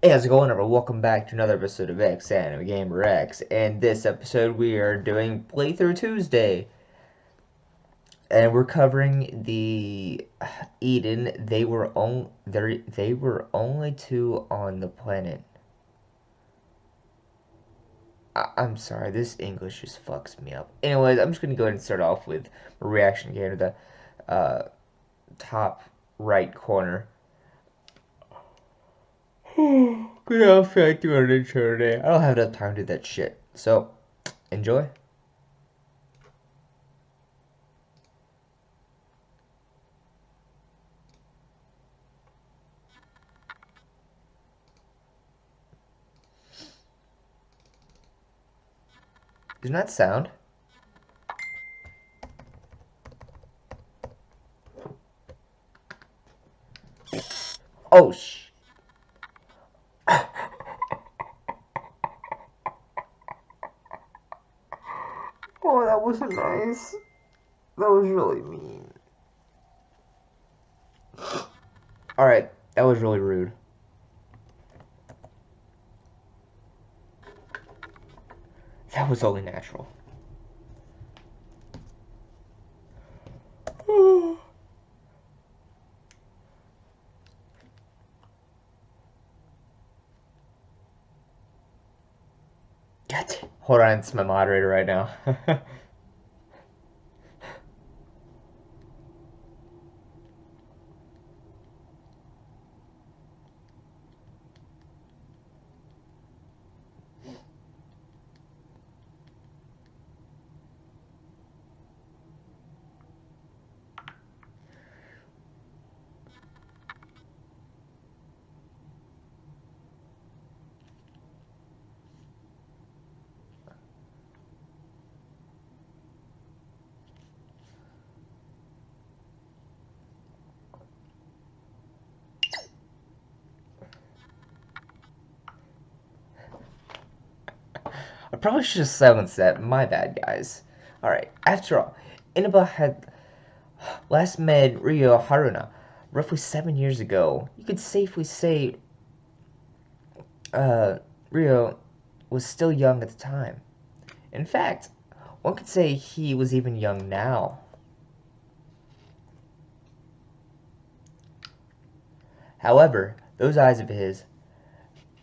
Hey, how's it going, everyone? Welcome back to another episode of xanimegamerx. And this episode, we are doing Playthrough Tuesday, and we're covering the Eden. They were only two on the planet. I'm sorry, this English just fucks me up. Anyways, I'm just gonna go ahead and start off with a reaction here to the top right corner. Good outfit doing an intro today. I don't have enough time to do that shit. So, enjoy. Isn't that sound? Oh, oh, that wasn't nice. That was really mean. Alright, that was really rude. That was only natural. God, hold on, it's my moderator right now. I probably should have silenced that. My bad, guys. Alright, after all, Inaba had last met Ryo Haruna roughly 7 years ago. You could safely say Ryo was still young at the time. In fact, one could say he was even young now. However, those eyes of his,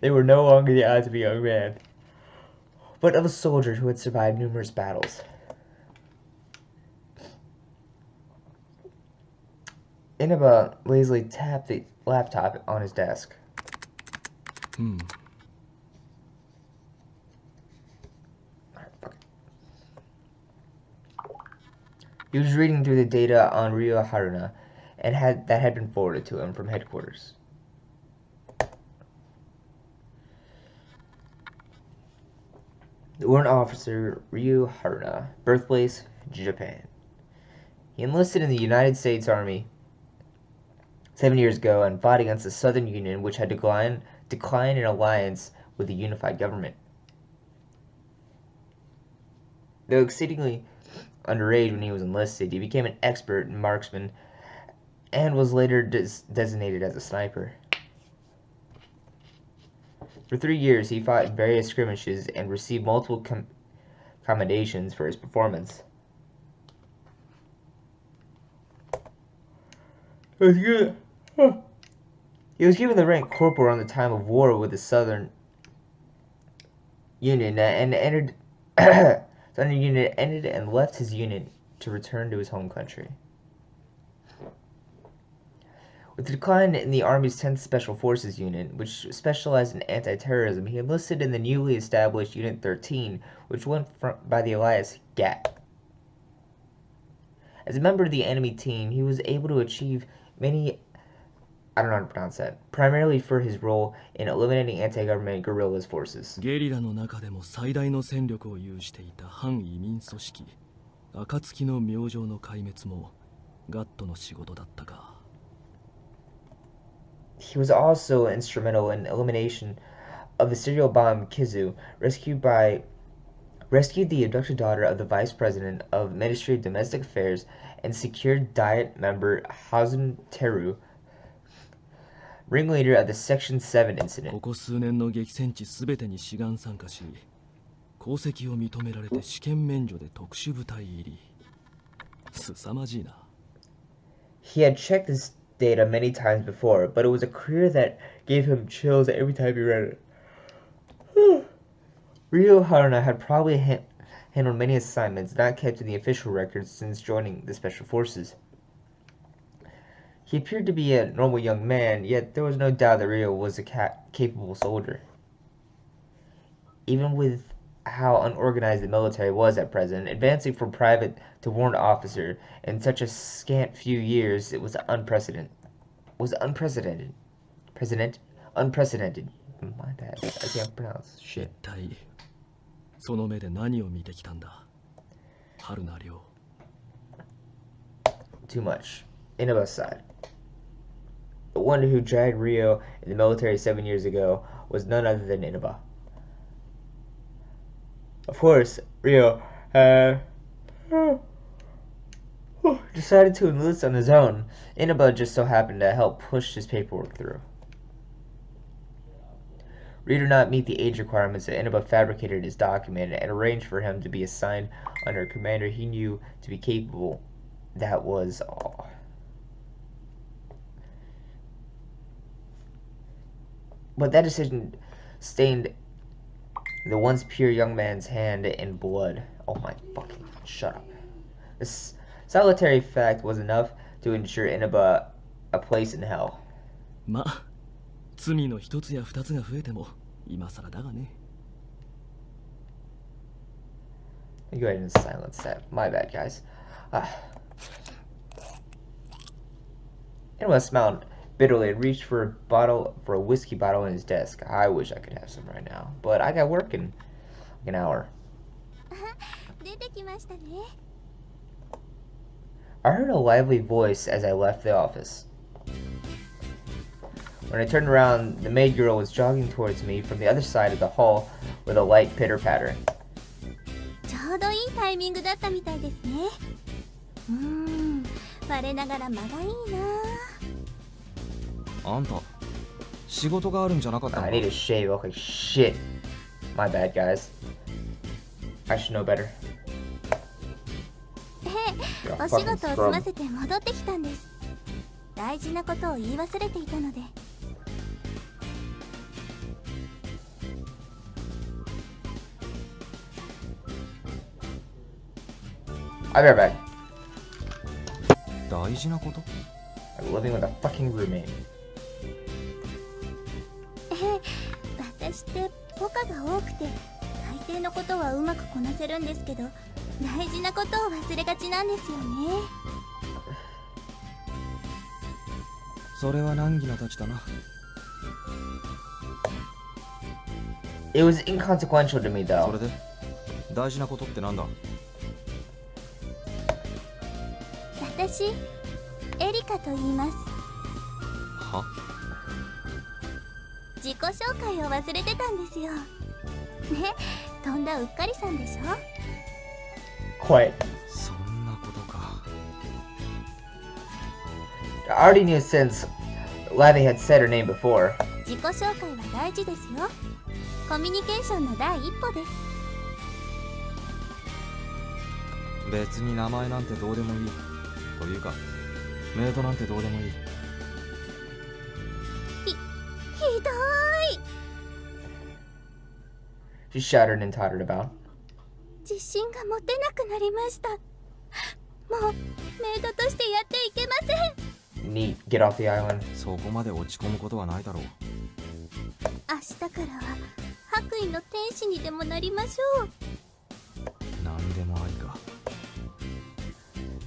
they were no longer the eyes of a young man, but of a soldier who had survived numerous battles. Inaba lazily tapped the laptop on his desk. He was reading through the data on Ryo Haruna and that had been forwarded to him from headquarters. The warrant officer Ryo Haruna, birthplace Japan. He enlisted in the United States Army 7 years ago and fought against the Southern Union, which had declined in alliance with the unified government. Though exceedingly underage when he was enlisted, he became an expert marksman and was later designated as a sniper. For 3 years, he fought in various skirmishes and received multiple commendations for his performance. He was given the rank corporal on the time of war with the Southern Union and entered Southern Union ended and left his unit to return to his home country. With the decline in the Army's 10th Special Forces Unit, which specialized in anti-terrorism, he enlisted in the newly established Unit 13, which went by the alias GAT. As a member of the enemy team, he was able to achieve many, I don't know how to pronounce that, primarily for his role in eliminating anti-government guerrillas forces. ゲリラの中でも最大の戦力を有していた反移民組織暁の明星の壊滅もガットの仕事だったか。 He was also instrumental in elimination of the serial bomb Kizu, rescued the abducted daughter of the Vice President of Ministry of Domestic Affairs, and secured Diet member Hazun Teru ringleader of the Section 7 incident. ここ数年の激戦地すべてに志願参加し、功績を認められて試験免除で特殊部隊入り。凄まじいな。He had checked this data many times before, but it was a career that gave him chills every time he read it. Ryo Haruna had probably handled many assignments not kept in the official records since joining the Special Forces. He appeared to be a normal young man, yet there was no doubt that Ryo was a capable soldier. Even with how unorganized the military was at present, advancing from private to warrant officer in such a scant few years, it was unprecedented. Unprecedented. My bad. I can't pronounce shit. 一体その目で何を見てきたんだ、春名亮。Too much. Inaba's side. The one who dragged Ryo in the military 7 years ago was none other than Inaba. Of course, Ryo decided to enlist on his own. Inaba just so happened to help push his paperwork through. Ryo did not meet the age requirements, so Inaba fabricated his document and arranged for him to be assigned under a commander he knew to be capable. That was all. But that decision stained the once pure young man's hand in blood. Oh my fucking... Shut up. This solitary fact was enough to ensure Inaba a place in hell. まあ、罪の一つや二つが増えても今更だがね。Go ahead and silence that. My bad, guys. Inaba smiled bitterly and reached for a whiskey bottle in his desk. I wish I could have some right now, but I got work in an hour. I heard a lively voice as I left the office. When I turned around, the maid girl was jogging towards me from the other side of the hall with a light pitter-patter. ちょうどいいタイミングだったみたいですね。我ながら間がいいな。あんた、仕事があるんじゃなかったの I need to shave. I look like shit. My bad, guys. I should know better. お仕事を済ませて戻ってきたんです。大事なことを言い忘れていたので。I'll be right back. 大事なこと I'm living with a fucking roommate. 私ってポカが多くて大抵のことはうまくこなせるんですけど、大事なことを忘れがちなんですよね。それは難儀なたちだな。It was inconsequential to me, そ though. れで大事なことってなんだ？私、エリカと言います。は？自己紹介を忘れてたんですよ。ね、とんだうっかりさんでしょ。Quite. そんなことか。I already knew since Lavi had said her name before. 自己紹介は大事ですよ。コミュニケーションの第一歩です。別に名前なんてどうでもいい。というか、メイドなんてどうでもいい。ひどーい。She shuddered and tottered about. 自信が持てなくなりました。もうメイドとしてやっていけません。Neat. Get off the island. そこまで落ち込むことはないだろう。明日からは白衣の天使にでもなりましょう。なんでもありか。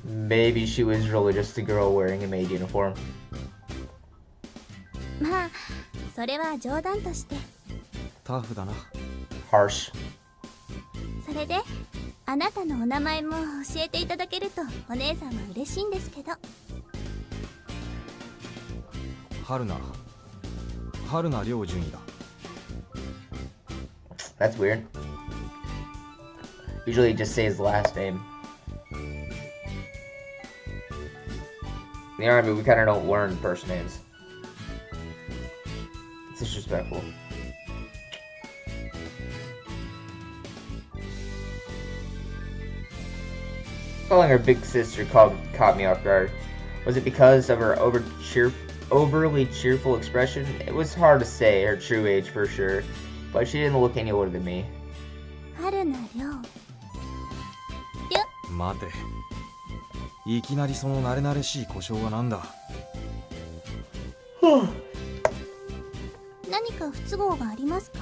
Maybe she was really just a girl wearing a maid uniform. まあそれは冗談として。タフだな。Harsh. それであなたのお名前も教えていただけるとお姉さんは嬉しいんですけど。春名亮順位だ。That's weird. Usually just say his last name. In the army, we kind of don't learn first names. It's disrespectful. Calling her big sister caught me off guard. Was it because of her overly cheerful expression? It was hard to say her true age for sure, but she didn't look any older than me. 春名涼。待て。いきなりその慣れ慣れしい故障はなんだ。何か不都合がありますか？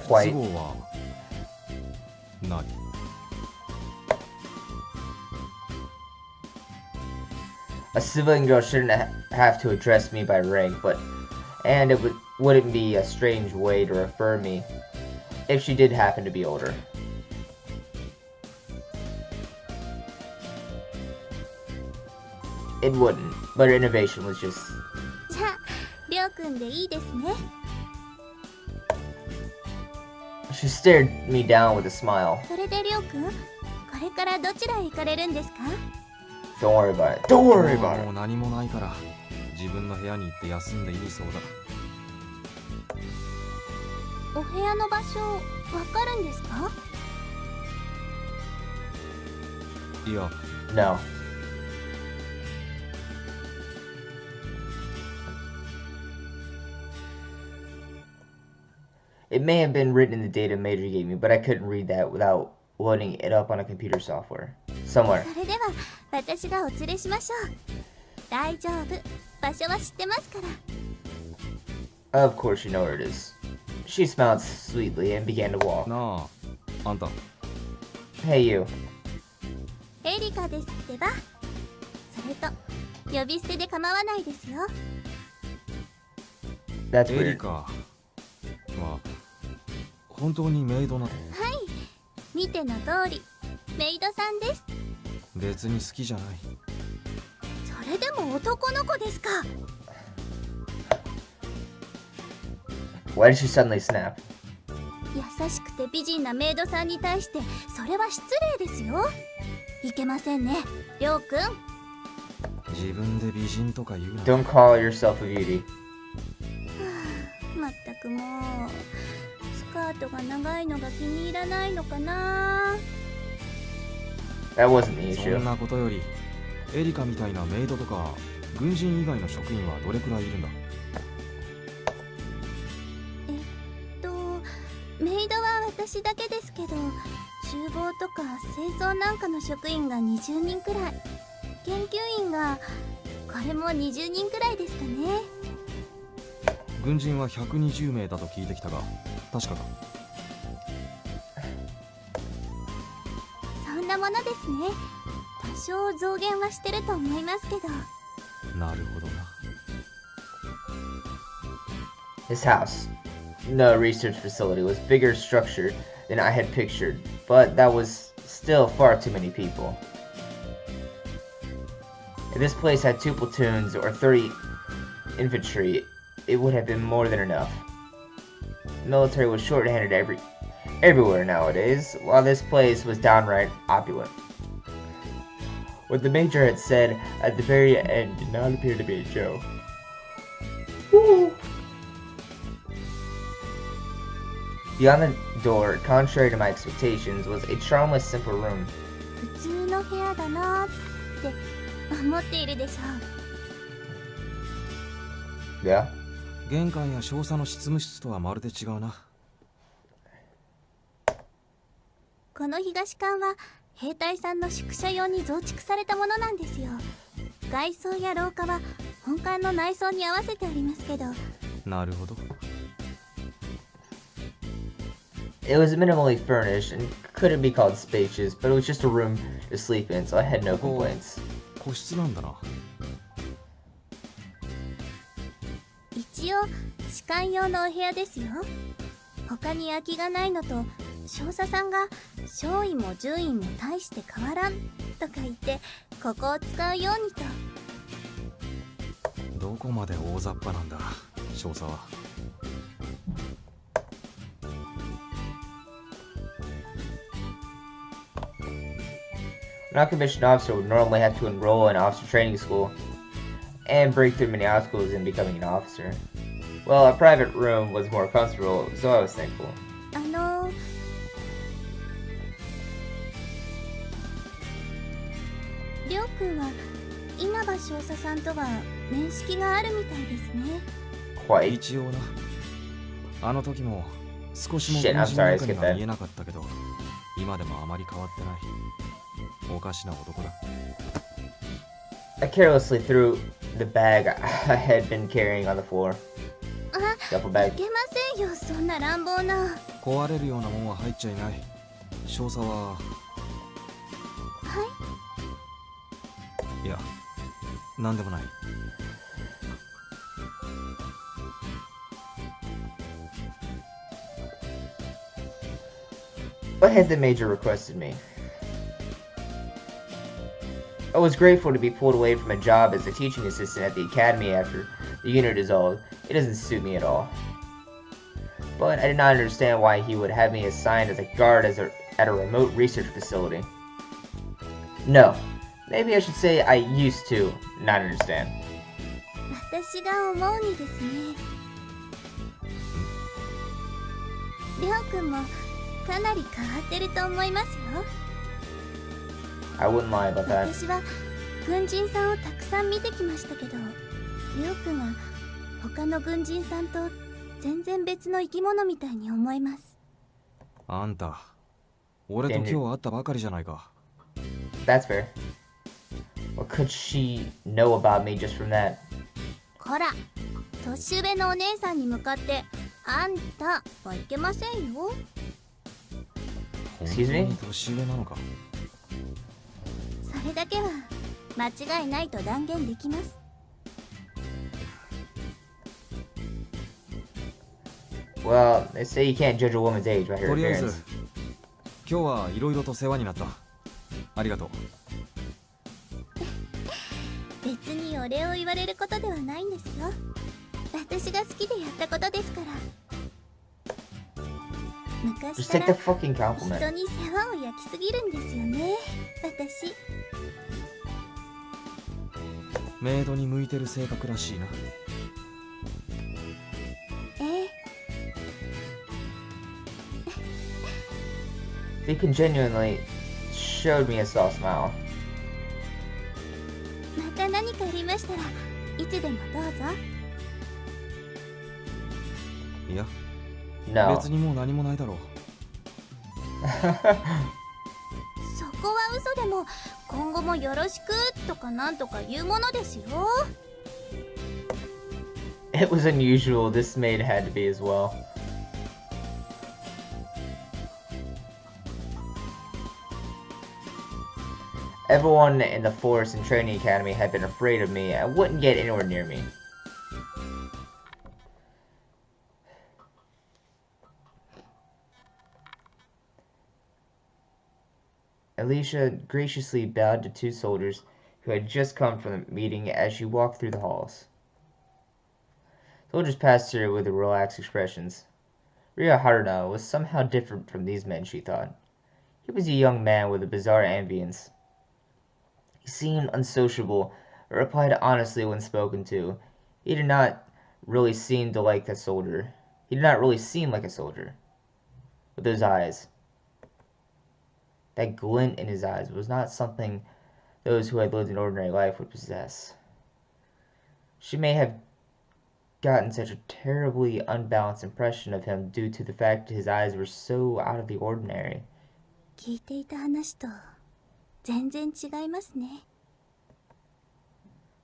不都合はない。A civilian girl shouldn't have to address me by rank, and it wouldn't be a strange way to refer me if she did happen to be older. It wouldn't, but her innovation was just... じゃあ、りょうくんでいいですね。She stared me down with a smile. それでりょうくん、これからどちらへ行かれるんですか？ Don't worry about it. Don't worry about もう it. 何もないから自分の部屋に行って休んでいいそうだ。お部屋の場所、わかるんですか？いや、 No. It may have been written in the data Major gave me, but I couldn't read that without loading it up on a computer software. Somewhere. それでは私がお連れしましょう。大丈夫。場所は知ってますから。Of course you know where it is. She smiled sweetly and began to walk. なあ、あんた。Hey you. エリカですってば。それと呼び捨てで構わないですよ。That's エリ weird. カは本当にメイドなの？はい、見ての通りメイドさんです。別に好きじゃない。それでも男の子ですか？ Why did she suddenly snap? 優しくて美人なメイドさんに対してそれは失礼ですよ。いけませんね、りょうくん。自分で美人とか言うな。 Don't call yourself a beauty. まったくもうスカートが長いのが気に入らないのかな。 That wasn't the そ issue. んなことよりエリカみたいなメイドとか軍人以外の職員はどれくらいいるんだ？メイドは私だけですけど、厨房とか清掃なんかの職員が20人くらい、研究員がこれも20人くらいですかね。軍人は120名だと聞いてきたが確かか？そんなものですね。多少増減はしてると思いますけど。なるほどな。 His house, the research facility, was bigger structure than I had pictured, but that was still far too many people. If this place had 2 platoons or 30 infantry, it would have been more than enough. The military was short-handed everywhere nowadays, while this place was downright opulent. What the major had said at the very end did not appear to be a joke. Woo. Beyond the door, contrary to my expectations, was a charmless, simple room. 普通の部屋だなって思っているでしょう。 Yeah? 玄関や少佐の執務室とはまるで違うな。この東館は兵隊さんの宿舎用に増築されたものなんですよ。外装や廊下は本館の内装に合わせてありますけど。なるほど。It was minimally furnished and couldn't be called spacious, but it was just a room to sleep in, so I had no complaints. 個室なんだな。一応士官用のお部屋ですよ。他に空きがないのと、少佐さんが少尉も準尉も大して変わらんとか言ってここを使うようにと。どこまで大雑把なんだ少佐は。A non-commissioned officer would normally have to enroll in officer training school. and break through many obstacles in becoming an officer. Well, a private room was more comfortable, so I was thankful. りょうくんは稲葉少佐さんとは面識があるみたいですね。Quite. 一応な。あの時も少しも Shit, 軍 I'm 人の sorry, I 中に skipped は that. 見えなかったけど、今でもあまり変わってない。おかしな男だ。I carelessly threw the bag I had been carrying on the floor. あ、 Duffel い bag. けませんよ、そんな乱暴な。壊れるようなもんは入っちゃいない。少佐は。はい。いや、なんでもない。What had the major requested me? I was grateful to be pulled away from a job as a teaching assistant at the academy after the unit dissolved. It doesn't suit me at all. But I did not understand why he would have me assigned as a guard at a remote research facility. No, maybe I should say I used to not understand. 私が思うにですね。りょうくんもかなり変わってると思いますよ。I wouldn't lie about that. 私は軍人さんをたくさん見てきましたけど、りょうくんは他の軍人さんと全然別の生き物みたいに思います。あんた、俺と今日会ったばかりじゃないか。That's fair. What could she know about me just from that? こら、年上のお姉さんに向かってあんたはいけませんよ。Excuse me? 本当に年上なのか。それだけは間違いないと断言できます。Well, they say you can't judge a woman's age by her とりあえず appearance. 今日はいろいろと世話になった。ありがとう。別にお礼を言われることではないんですよ。私が好きでやったことですから。昔 Just か take the ら fucking 人 compliment. に世話を焼きすぎるんですよね、私。メイドに向いてる性格らしいな。They genuinely showed me a soft smile. また何かありましたらいつでもどうぞ。いや、 No. 別にもう何もないだろう。そこは嘘でも今後もよろしくとかなんとか言うものですよ。It was unusual. This maid had to be as well. Everyone in the Force and Training Academy had been afraid of me and wouldn't get anywhere near me. Alicia graciously bowed to two soldiers who had just come from the meeting as she walked through the halls. Soldiers passed her with relaxed expressions. Ryo Haruna was somehow different from these men, she thought. He was a young man with a bizarre ambience. He seemed unsociable, but replied honestly when spoken to. He did not really seem like a soldier. With those eyes. That glint in his eyes was not something those who had lived an ordinary life would possess. She may have gotten such a terribly unbalanced impression of him due to the fact that his eyes were so out of the ordinary. 聞いていた話と全然違いますね。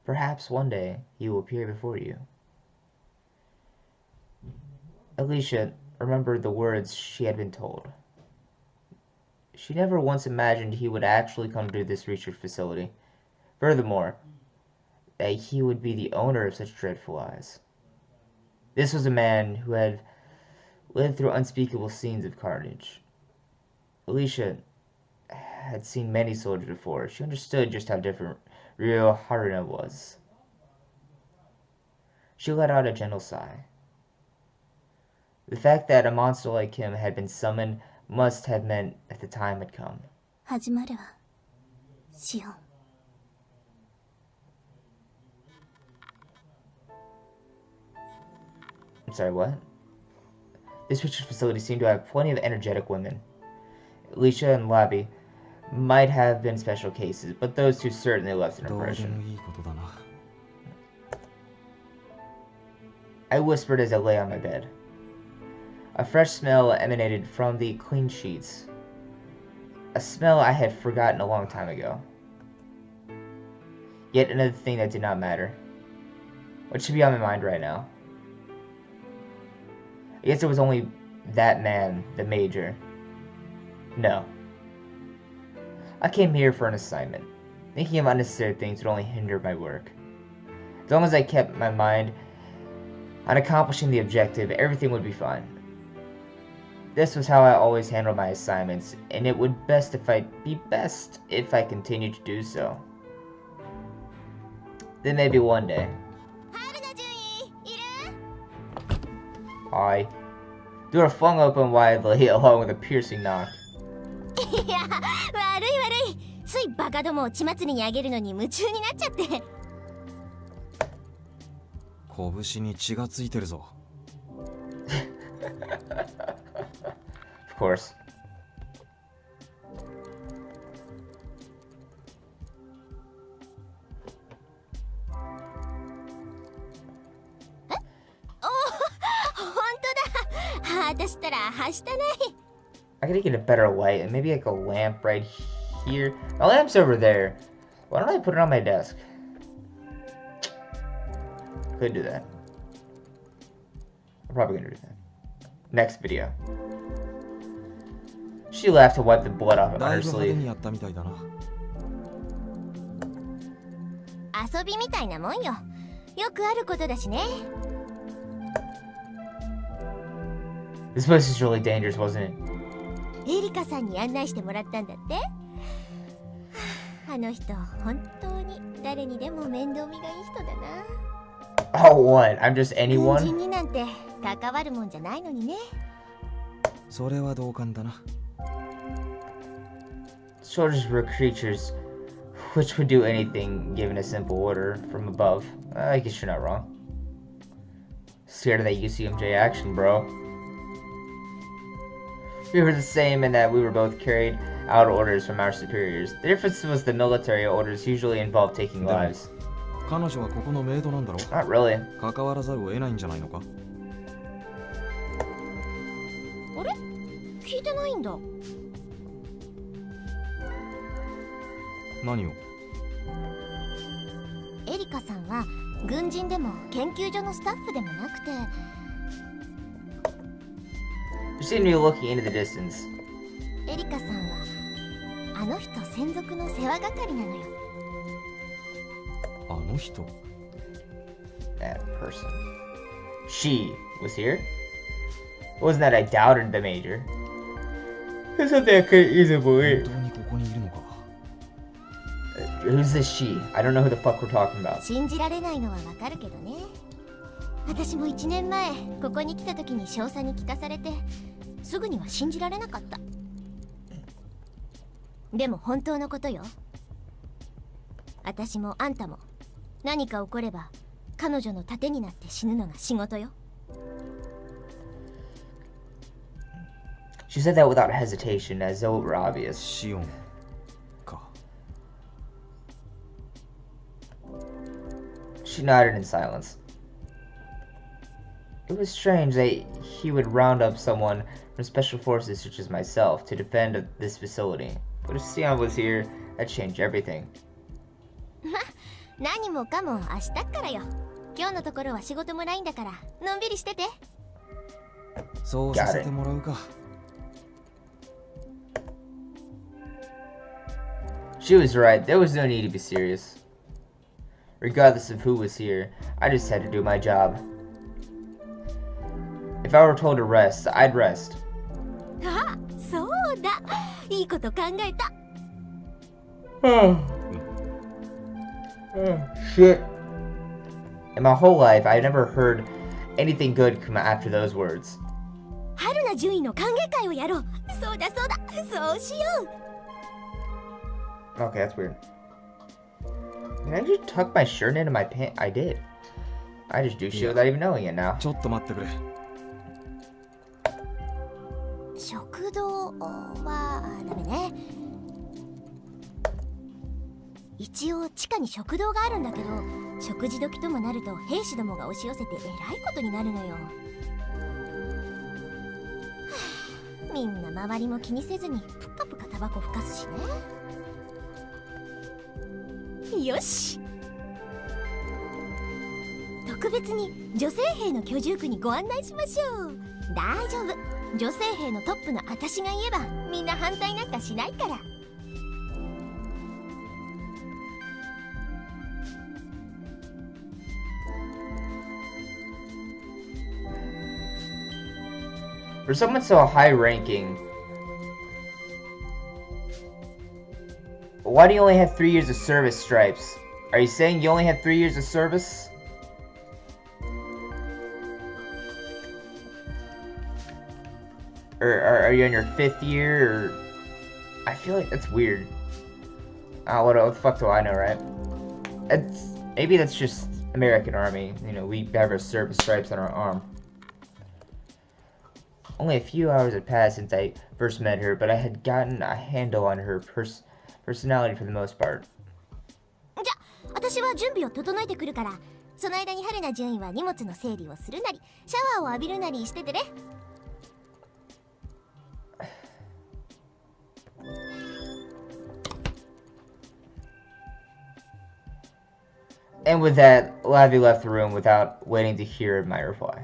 Perhaps one day he will appear before you. Alicia remembered the words she had been told. She never once imagined he would actually come to this research facility. Furthermore, that he would be the owner of such dreadful eyes. This was a man who had lived through unspeakable scenes of carnage. Alicia had seen many soldiers before. She understood just how different Ryo Haruna was. She let out a gentle sigh. The fact that a monster like him had been summoned must have meant that the time had come. 始まるわ、シオン。I'm sorry, what? This research facility seemed to have plenty of energetic women. Alicia and Labby might have been special cases, but those two certainly left an どうでも impression. いいことだな。 I whispered as I lay on my bed. A fresh smell emanated from the clean sheets. A smell I had forgotten a long time ago. Yet another thing that did not matter. What should be on my mind right now? I guess it was only that man, the major. No. I came here for an assignment. Thinking of unnecessary things would only hinder my work. As long as I kept my mind on accomplishing the objective, everything would be fine. This was how I always handled my assignments, and it would be best if I continued to do so. Then maybe one day. Hi. Door flung open widely, along with a piercing knock. いや、悪い悪い。ついバカどもを血祭りにあげるのに夢中になっちゃって。拳に血がついてるぞ。Of course. I gotta get a better light and maybe like a lamp right here. My lamp's over there. Why don't I put it on my desk? Could do that. I'm probably gonna do that. Next video. She laughed to wipe the blood off on だい her ぶ派手 sleeve. にやったみたいだな。遊びみたいなもんよ。よくあることだしね。This place is really dangerous, wasn't it? エリカさんに案内してもらったんだって。はあ、あの人本当に誰にでも面倒見がいい人だな。Oh, what? I'm just 軍 anyone? 人になんて関わるもんじゃないのにね。それは同感だな。Soldiers were creatures which would do anything given a simple order from above. I guess you're not wrong. Scared of that UCMJ action, bro. We were the same in that we were both carried out orders from our superiors. The difference was the military orders usually involved taking lives. 彼女はここのメイドなんだろ。 Not really. 関わらざるを得ないんじゃないのか。あれ？聞いてないんだ。何を？エリカさんは軍人でも研究所のスタッフでもなくて。You seem to be looking into the distance. エリカさんはあの人専属の世話係なのよ。あの人。That person. She was here? It wasn't that I doubted the major. It's something I couldn't easily 本 believe. 当にここにいるのか。Who's this she? I don't know who the fuck we're talking about. 信じられないのはわかるけどね。私も1年前ここに来た時に少佐に聞かされてすぐには信じられなかった。でも本当のことよ。私もあんたも何か起これば彼女の盾になって死ぬのが仕事よ。 She said that without hesitation, as though it were obvious. シオンか。She nodded in silence. It was strange that he would round up someone from special forces such as myself to defend this facility. But if Sion was here, that changed everything. 何もかも明日っからよ。今日のところは仕事もないんだからのんびりしてて。そうさせてもらうか。She was right. There was no need to be serious. Regardless of who was here, I just had to do my job. If I were told to rest, I'd rest. あ、そうだ。いいこと考えた。Oh, shit. In my whole life, I never heard anything good come after those words. 春菜獣医の歓迎会をやろう。そうだそうだ。そうしよう。 Okay, that's weird. Did I just tuck my shirt into my pants? I did. I just do shit without even knowing it now. ちょっと待ってくれ。食堂はダメね。一応地下に食堂があるんだけど、食事時ともなると兵士どもが押し寄せてえらいことになるのよ。みんな周りも気にせずにプカプカタバコふかすしね。よし、特別に女性兵の居住区にご案内しましょう。大丈夫、女性兵のトップの私が言えばみんな反対なんかしないから。For someone so high ranking, why do you only have 3 years of service, Stripes? Are you saying you only have 3 years of service? Or are you on your 5th year? Or I feel like that's weird. What the fuck do I know, right? Maybe that's just American Army. You know, we have our service stripes on our arm. Only a few hours had passed since I first met her, but I had gotten a handle on her personality for the most part. じゃ、私は準備を整えてくるから、その間に春菜順位は荷物の整理をするなり、シャワーを浴びるなりしててね。And with that, Lavi left the room without waiting to hear my reply.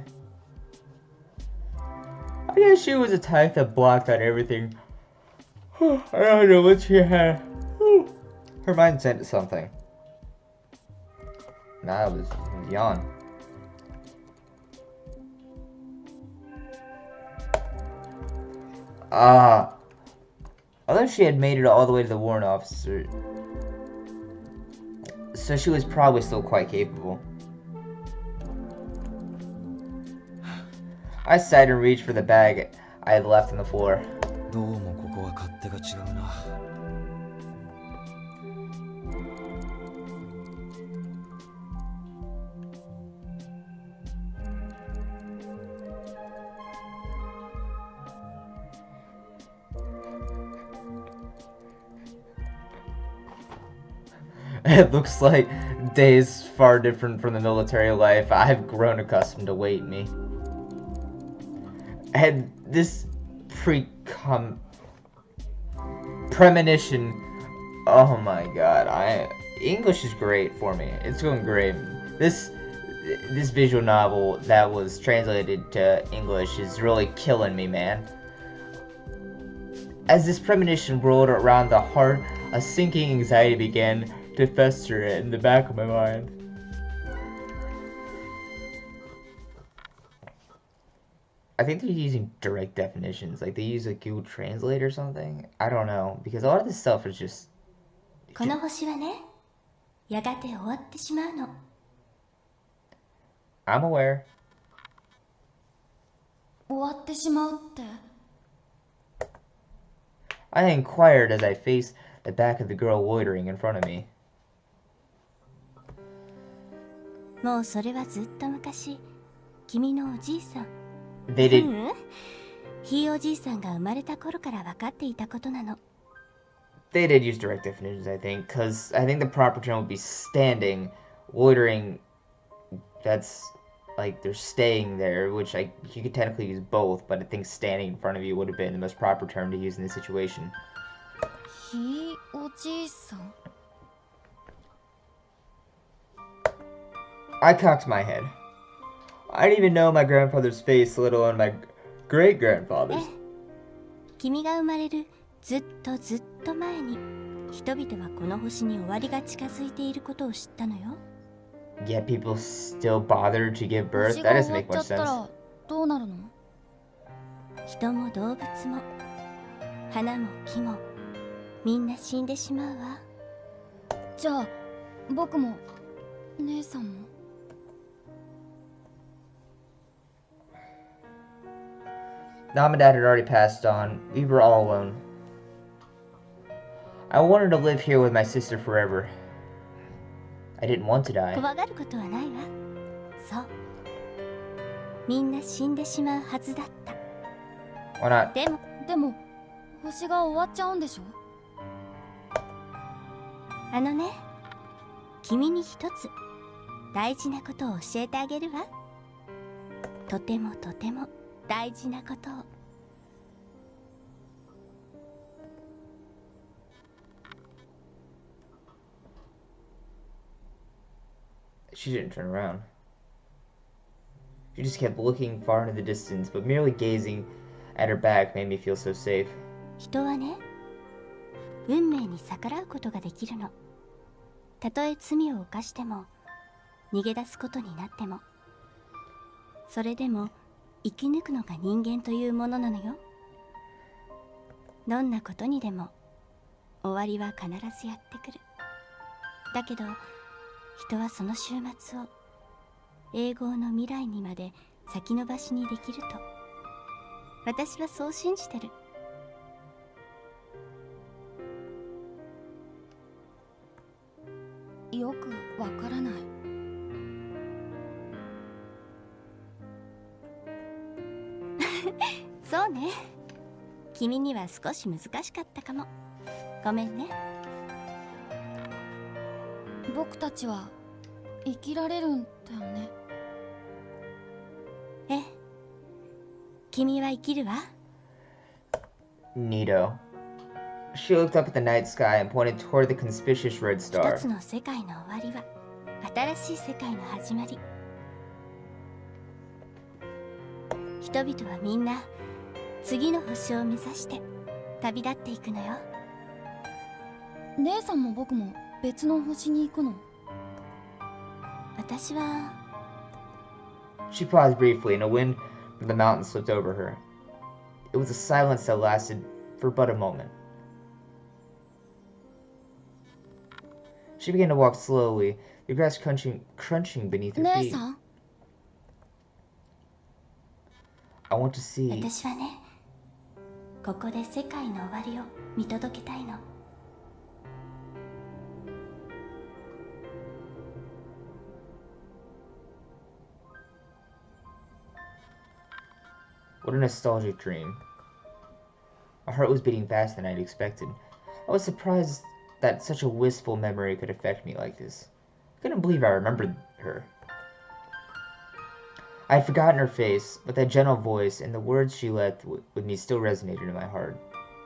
I guess she was a type that blocked out everything. I don't know what she had. Her mind sent to something. Nah, it was yawn. Although she had made it all the way to the warrant officer, so she was probably still quite capable. I sighed and reached for the bag I had left on the floor. どうもここは勝手が違うな。It looks like days far different from the military life I've grown accustomed to await me. And this premonition, oh my god, English is great for me. It's going great. This visual novel that was translated to English is really killing me, man. As this premonition rolled around the heart, a sinking anxiety began to fester in the back of my mind. I think they're using direct definitions, like they use a Google Translate or something. I don't know, because a lot of this stuff is just. この星はね、やがて終わってしまうの。I'm aware. 終わってしまうって。I inquired as I faced the back of the girl loitering in front of me. もうそれはずっと昔、君のおじいさん。They did. ひいおじいさんが生まれた頃から分かっていたことなの。They did use direct definitions, I think, because I think the proper term would be standing. Loitering, that's like they're staying there, which you could technically use both, but I think standing in front of you would have been the most proper term to use in this situation. ひいおじいさん。I cocked my head. I didn't even know my grandfather's face, let alone my great-grandfather's. 君が生まれるずっとずっと前に、人々はこの星に終わりが近づいていることを知ったのよ。Yet people still bother to give birth? That doesn't make much sense. どうなるの？人も動物も、花も木も、みんな死んでしまうわ。じゃあ、僕も、姉さんも。Mom and Dad had already passed on. We were all alone. I wanted to live here with my sister forever. I didn't want to die. 怖がることはないわ。そう。みんな死んでしまうはずだった。 Why not? でも星が終わっちゃうんでしょ。あのね、君に一つ大事なことを教えてあげるわ。とてもとても大事なことを。She didn't turn around. She just kept looking far into the distance, but merely gazing at her back made me feel so safe. 人はね、運命に逆らうことができるの。たとえ罪を犯しても、逃げ出すことになっても、それでも生き抜くのが人間というものなのよ。どんなことにでも終わりは必ずやってくる。だけど人はその終末を永劫の未来にまで先延ばしにできると、私はそう信じてる。よくわからない。そうね、君には少し難しかったかも。ごめんね。僕たちは生きられるんだよね。ええ、君は生きるわ。 Neato. She looked up at the night sky and pointed toward the conspicuous red 一 star. つの世界の終わりは新しい世界の始まり。人々はみんな次の星を目指して旅立っていくのよ。姉さんも僕も別の星に行くの？私は She paused briefly, and a wind from the mountain swept over her. It was a silence that lasted for but a moment. She began to walk slowly, the grass crunching beneath her 姉 feet. さん、 I want to see. 私はね、ここで世界の終わりを見届けたいの。What a nostalgic dream. My heart was beating faster than I'd expected. I was surprised that such a wistful memory could affect me like this. I couldn't believe I remembered her. I had forgotten her face, but that gentle voice and the words she left with me still resonated in my heart.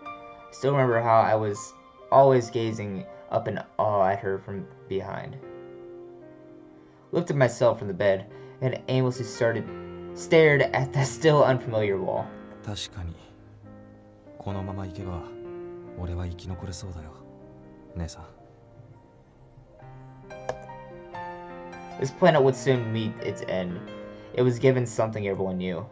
I still remember how I was always gazing up in awe at her from behind. I lifted myself from the bed and aimlessly stared at the still unfamiliar wall. 確かにこのまま行けば俺は生き残れそうだよ姉さん。 This planet would soon meet its end. It was given something everyone knew.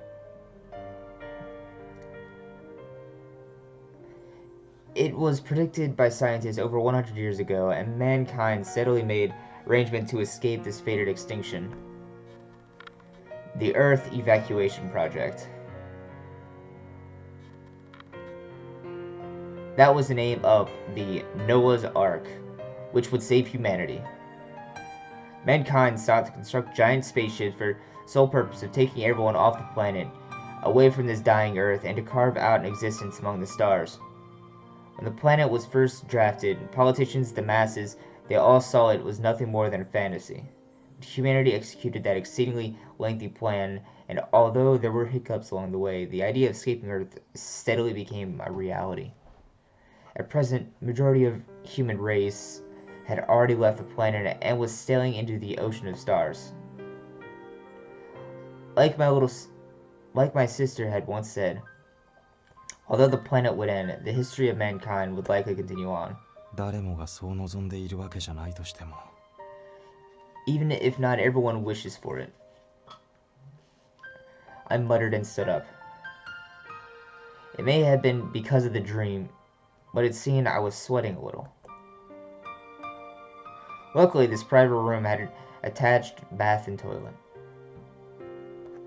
It was predicted by scientists over 100 years ago, and mankind steadily made arrangements to escape this fated extinction. The Earth Evacuation Project. That was the name of the Noah's Ark, which would save humanity. Mankind sought to construct giant spaceships for the sole purpose of taking everyone off the planet, away from this dying Earth, and to carve out an existence among the stars. When the planet was first drafted, politicians, the masses, they all saw it was nothing more than a fantasy. But humanity executed that exceedingly lengthy plan, and although there were hiccups along the way, the idea of escaping Earth steadily became a reality. At present, the majority of the human race had already left the planet and was sailing into the ocean of stars. Like my sister had once said, although the planet would end, the history of mankind would likely continue on. 誰もがそう望んでいるわけじゃないとしても Even if not everyone wishes for it. I muttered and stood up. It may have been because of the dream, but it seemed I was sweating a little. Luckily, this private room had an attached bath and toilet.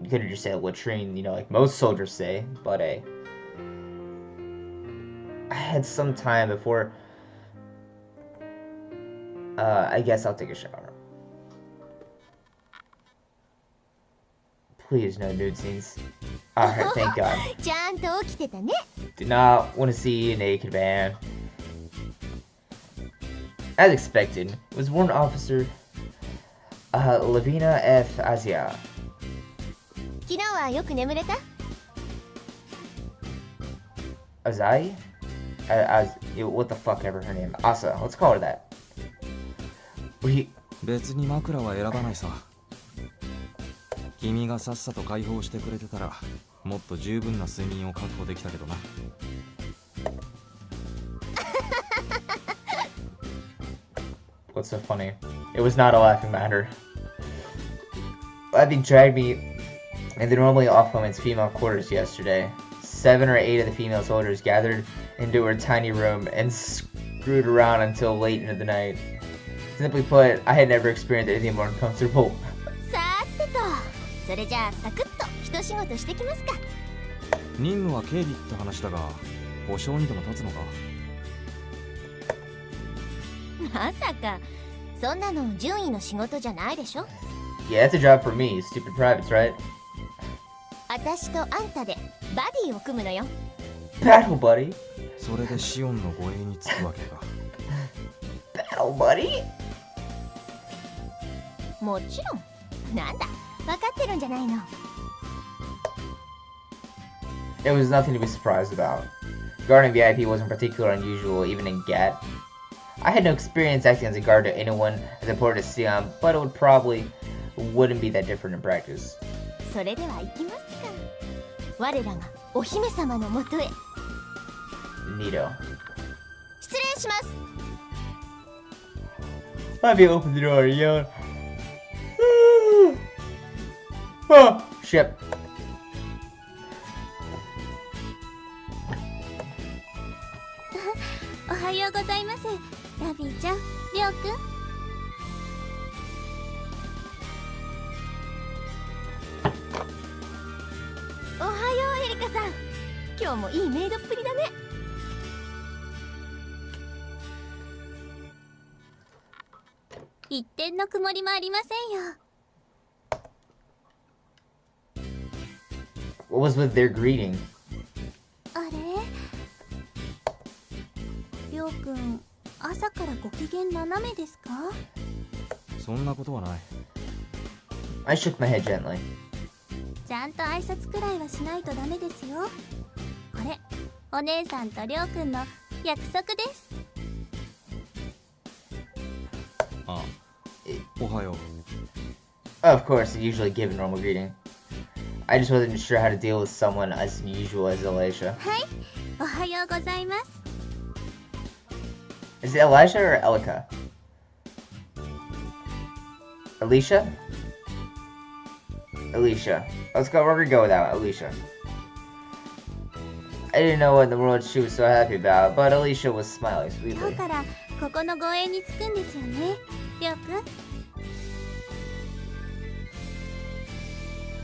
You could have just said latrine, like most soldiers say, but I had some time before. I guess I'll take a shower. Please, no nude scenes. Alright, thank God. ちゃんと起きてたね。 Do not want to see you naked, man. As expected, was Warrant Officer Lavina F. Asia. 昨日はよく眠れた？ Azai? What the fuck ever her name. Asa, let's call her that. We... 別に枕は選ばないさ。君がさっさと解放してくれてたらもっと十分な睡眠を確保できたけどな。What's so funny? It was not a laughing matter. Abby dragged me in the normally off women's female quarters yesterday. 7 or 8 of the female soldiers gathered into her tiny room and screwed around until late into the night. Simply put, I had never experienced anything more uncomfortable. さーてと、それじゃあサクッと一仕事してきますか。任務は警備って話だが、保証にでも立つのか。まさか、そんなの順位の仕事じゃないでしょ。 Yeah, that's a job for me, stupid privates, right? 私とあんたでバディを組むのよ。 Battle buddy? それでシオンの護衛につくわけか。Battle buddy? もちろん。なんだ、分かってるんじゃないの。 It was nothing to be surprised about. Guarding VIP wasn't particularly unusual even in GAT. I had no experience acting as a guard to anyone as important as Sion, but it wouldn't be that different in practice. それでは行きますか。我らがお姫様のもとへ。 Neato. 失礼します。 Abby opened the door and yelled, oh, shit. おはようございます。ラビーちゃん、りょうくん。おはようエリカさん。今日もいいメイドっぷりだね。一点の曇りもありませんよ。 What was with their greeting? あれ？りょうくん、朝からご機嫌斜めですか？そんなことはない。I shook my head gently. ちゃんと挨拶くらいはしないとダメですよ。これ、お姉さんとりょうくんの約束です。ああ、おはよう。 Of course, I usually give a normal greeting. I just wasn't sure how to deal with someone as unusual as Elisha. はい、おはようございます。 Is it Elijah or Elika? Alicia? Alicia. We're gonna go with that, Alicia. I didn't know what in the world she was so happy about, but Alicia was smiling 今 sweetly. 日からここの護衛につくんですよね、りょうくん。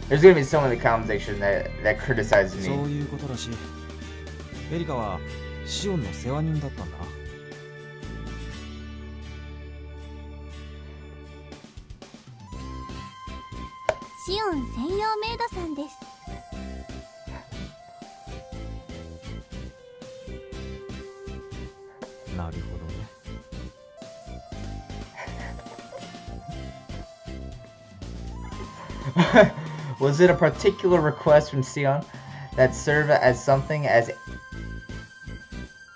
There's gonna be someone in the comment section that criticizes そう me. いうことらしい。エリカはシオンの世話人だったんだな。シオン専用メイドさんです。 なるほどね。Was it a particular request from Sion that served as something as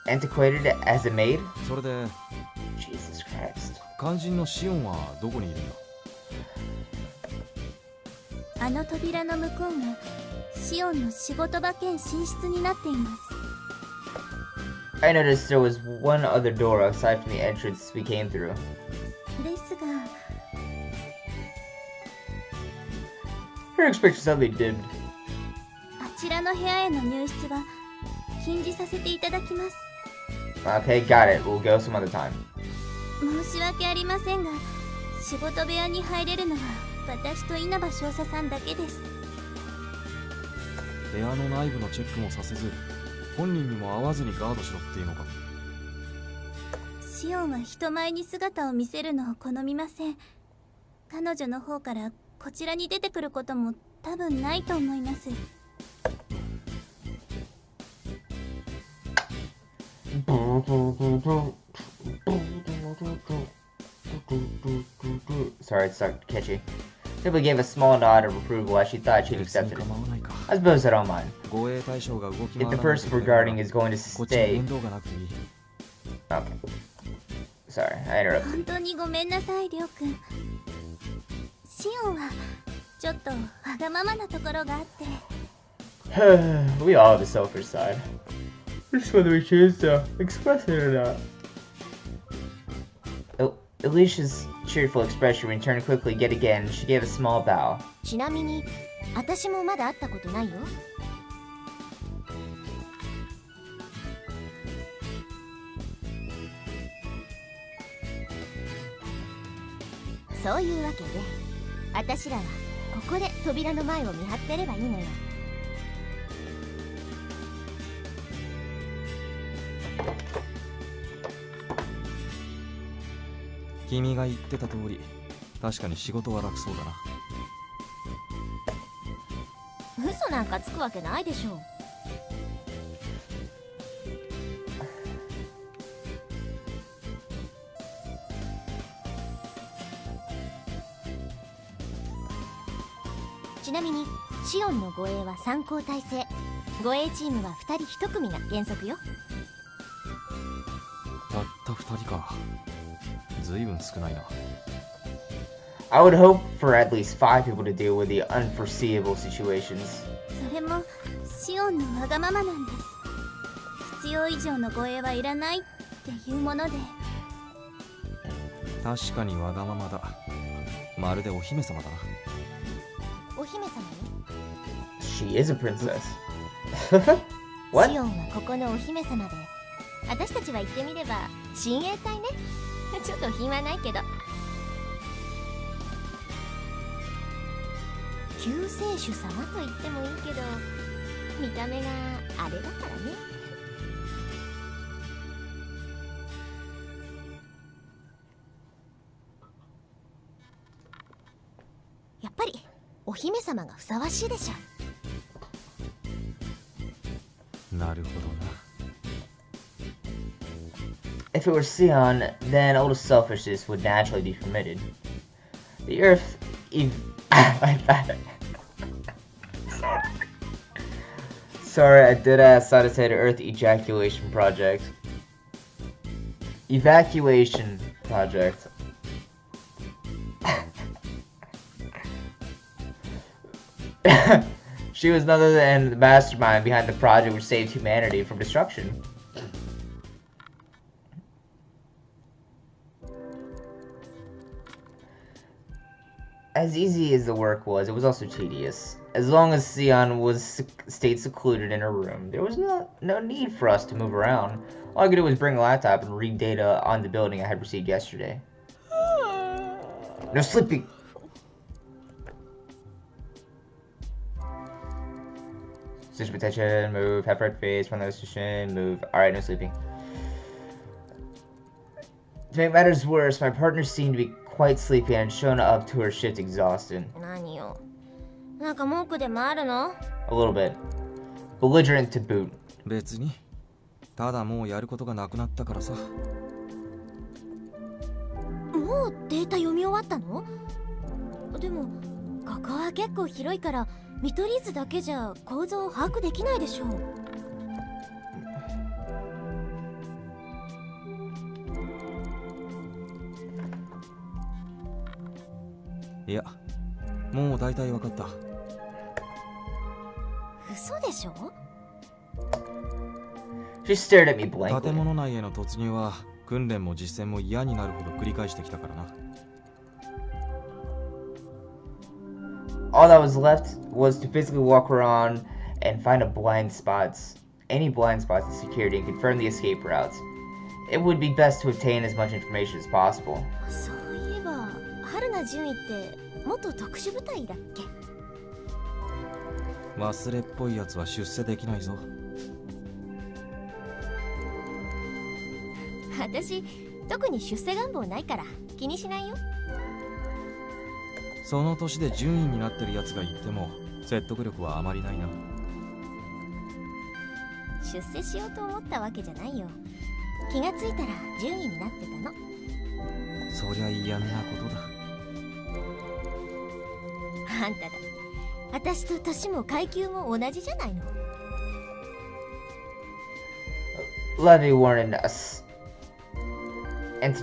antiquated as a maid? それで Jesus Christ. 肝心のシオンはどこにいるんだ？あの扉の向こうがシオンの仕事場兼寝室になっています。 I noticed there was one other door aside from the entrance we came through. ですが、 Her expression suddenly dimmed. あちらの部屋への入室は禁じさせていただきます。 Okay, got it. We'll go some other time. 申し訳ありませんが、仕事部屋に入れるのは私と稲葉少佐さんだけです。部屋の内部のチェックもさせず、本人にも会わずにガードしろっていうのか。シオンは人前に姿を見せるのを好みません。彼女の方からこちらに出てくることも多分ないと思います。 Sorry, it's not catchy. Simply gave a small nod of approval as she thought she'd 別に accepted it. 構わないか。 I suppose I don't mind. 護衛対象が動き If 回 the らない person regarding is going to こっちに stay... 面倒がなくていい。 Okay. Sorry, I interrupted. 本当にごめんなさい、りょうくん。シオンはちょっとわがままなところがあって。We all have a selfish side. Just whether we choose to express it or not. Alicia's cheerful expression returned quickly yet again. She gave a small bow. ちなみに私もまだ会ったことないよ。そういうわけで私らはここで扉の前を見張ってればいいのよ。君が言ってた通り、確かに仕事は楽そうだな。嘘なんかつくわけないでしょう。ちなみにシオンの護衛は3交代制、護衛チームは2人1組が原則よ。たった2人か。ずいぶん少ないな。I would hope for at least 5 people to deal with the unforeseeable situations. それもシオンのわがままなんです。必要以上の護衛はいらないっていうもので。確かにわがままだ。まるでお姫様だな。お姫様よ。 She is a princess. What? シオンはここのお姫様で、私たちは言ってみれば親衛隊ね。ちょっと品はないけど。救世主様と言ってもいいけど、見た目があれだからね。やっぱりお姫様がふさわしいでしょ。なるほどな。If it were Sion, then a little selfishness would naturally be permitted. The Earth... Sorry, I did ask how to say the Earth Ejaculation Project. Evacuation Project. She was none other than the mastermind behind the project which saved humanity from destruction. As easy as the work was, it was also tedious. As long as Sion stayed secluded in her room, there was no need for us to move around. All I could do was bring a laptop and read data on the building I had received yesterday. No sleeping! Station attention, move, half right face, front of the station, move. Alright, no sleeping. To make matters worse, my partner seemed to be quite sleepy and had shown up to her shift exhausted. 何よ。なんか文句でもあるの？ A little bit. Belligerent to boot. 別に。ただもうやることがなくなったからさ。もうデータ読み終わったの？でもここは結構広いから見取り図だけじゃ構造を把握できないでしょう。いや、もう大体わかった。嘘でしょ？ She stared at me 建 blankly. 物内への突入は訓練も実践も嫌になるほど繰り返してきたからな。All that was left was to physically walk around and find any blind spots in security and confirm the escape routes. It would be best to obtain as much information as possible. そういえば春名純尉って元特殊部隊だっけ？忘れっぽいやつは出世できないぞ。私特に出世願望ないから気にしないよ。その年で順位になってるやつがいても説得力はあまりないな。出世しようと思ったわけじゃないよ。気がついたら順位になってたの。そりゃ嫌味なことだ。あんただ、私と年も階級も同じじゃないの。Levy warned us. And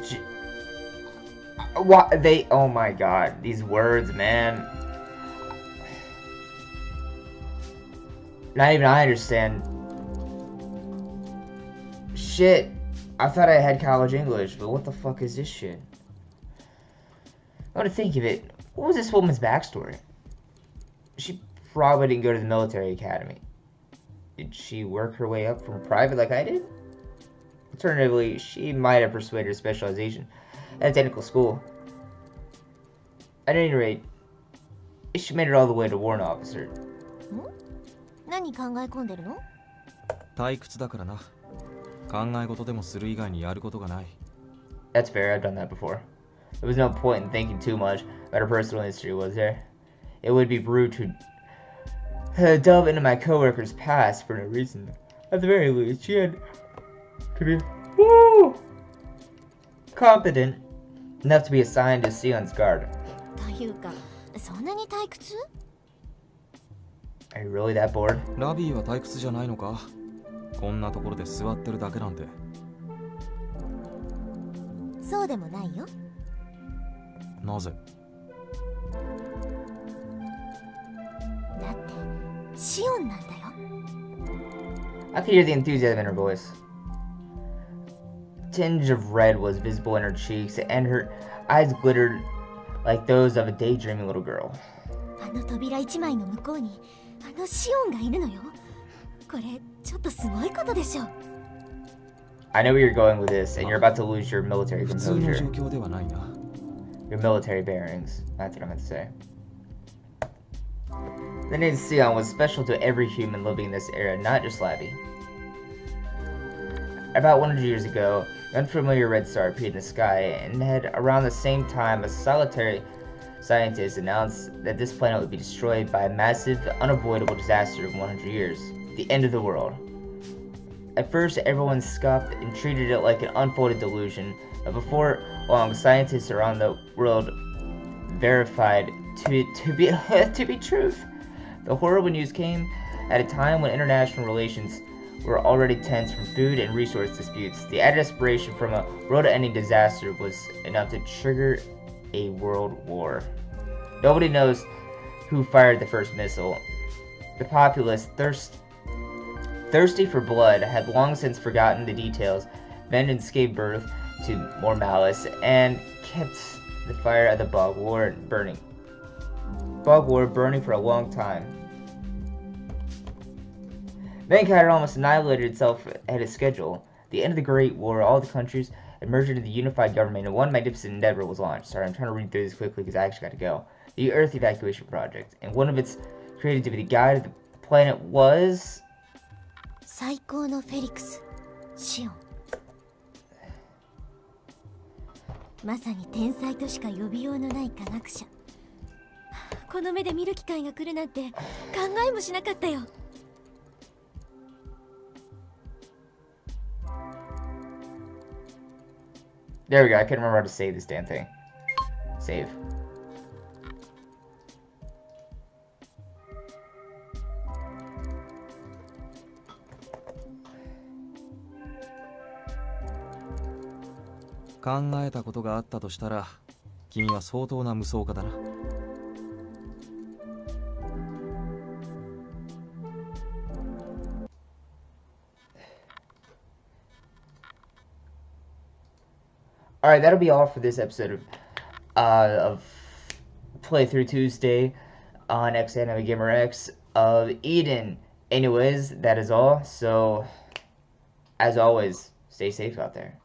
what they? Oh my God, these words, man. Not even I understand. Shit, I thought I had college English, but what the fuck is this shit? I want to think of it. What was this woman's backstory? She probably didn't go to the military academy. Did she work her way up from private like I did? Alternatively, she might have persuaded her specialization at a technical school. At any rate, she made it all the way to warrant officer. 何考え込んでるの？退屈だからな。考え事でもする以外にやることがない。That's fair, I've done that before. There was no point in thinking too much about her personal history, was there? It would be rude to delve into my coworker's past for no reason. At the very least, she had to be competent enough to be assigned to Sion's guard. というか、そんなに退屈？ Are you really that bored? ラビーは退屈じゃないのか？こんなところで座ってるだけなんて。そうでもないよ。なぜ？だってシオンなんだよ。I could hear the enthusiasm in her voice. A tinge of red was visible in her cheeks, and her eyes glittered like those of a daydreaming little girl. あの扉一枚の向こうにあのシオンがいるのよ。これちょっとすごいことでしょ。I know where you're going with this, and you're about to lose your military 普通の composure. 状況ではないな。 Your military bearings. That's what I meant to say. The name Sion was special to every human living in this era, not just Labby. About 100 years ago, an unfamiliar red star appeared in the sky, and at around the same time, a solitary scientist announced that this planet would be destroyed by a massive, unavoidable disaster in 100 years, the end of the world. At first, everyone scoffed and treated it like an unfolded delusion, but before long, scientists around the world verified to be truth. The horrible news came at a time when international relations were already tense from food and resource disputes. The added desperation from a world-ending disaster was enough to trigger a world war. Nobody knows who fired the first missile. The populace, thirsty for blood, had long since forgotten the details. Vengeance gave birth to more malice and kept the fire of the Bog War burning. Bog War burning for a long time. Mankind had almost annihilated itself ahead of schedule. At the end of the Great War, all the countries emerged into the unified government, and one magnificent endeavor was launched. Sorry, I'm trying to read through this quickly because I actually got to go. The Earth Evacuation Project, and one of its created to be the guide of the planet was 最高のフェリクス、シオン。まさに天才としか呼びようのない科学者。この目で見る機会が来るなんて考えもしなかったよ。There we go. I couldn't remember how to save this damn thing. Save.「考えたことがあったとしたら、君は相当な無双家だな。」Alright, that'll be all for this episode of Playthrough Tuesday on xanimegamerx of Eden. Anyways, that is all. So, as always, stay safe out there.